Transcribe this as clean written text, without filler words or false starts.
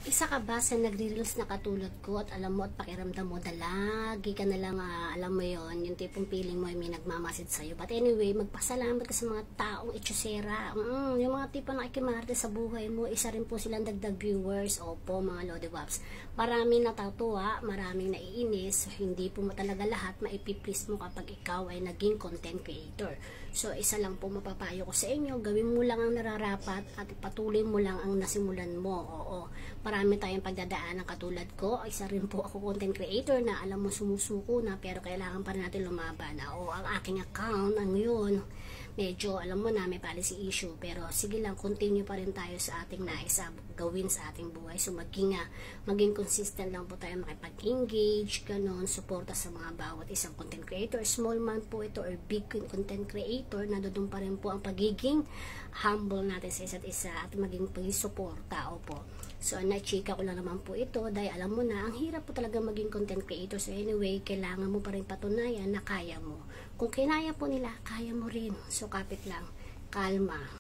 Isa ka ba sa nagre-reels na katulad ko at alam mo at pakiramdam mo na lagi ka na lang, alam mo yon yung tipong feeling mo ay may nagmamasid sa'yo. But anyway, magpasalamat ka sa mga taong itsusera. Yung mga tipo na nakikimarte sa buhay mo, isa rin po silang dagdag viewers. Opo, mga Lodi Waps. Maraming natatuwa, maraming naiinis. Hindi po talaga lahat maipiplease mo kapag ikaw ay naging content creator. So, isa lang po mapapayo ko sa inyo, gawin mo lang ang nararapat at patuloy mo lang ang nasimulan mo. Oo, marami tayong pagdadaanan katulad ko. Isa rin po ako content creator na alam mo sumusuko na pero kailangan pa rin natin lumaban. O ang aking account, ang yun, medyo alam mo na may policy issue pero sige lang, continue pa rin tayo sa ating nais gawin sa ating buhay. So maging consistent lang po tayo makipag-engage, ganon, suporta sa mga bawat isang content creator, small man po ito or big content creator, nandoon pa rin po ang pagiging humble natin sa isa't isa at maging pag-suporta. Opo. So, na-chika ko lang naman po ito dahil alam mo na, ang hirap po talaga maging content creator. So, anyway, kailangan mo pa rin patunayan na kaya mo. Kung kinaya po nila, kaya mo rin. So, kapit lang. Kalma.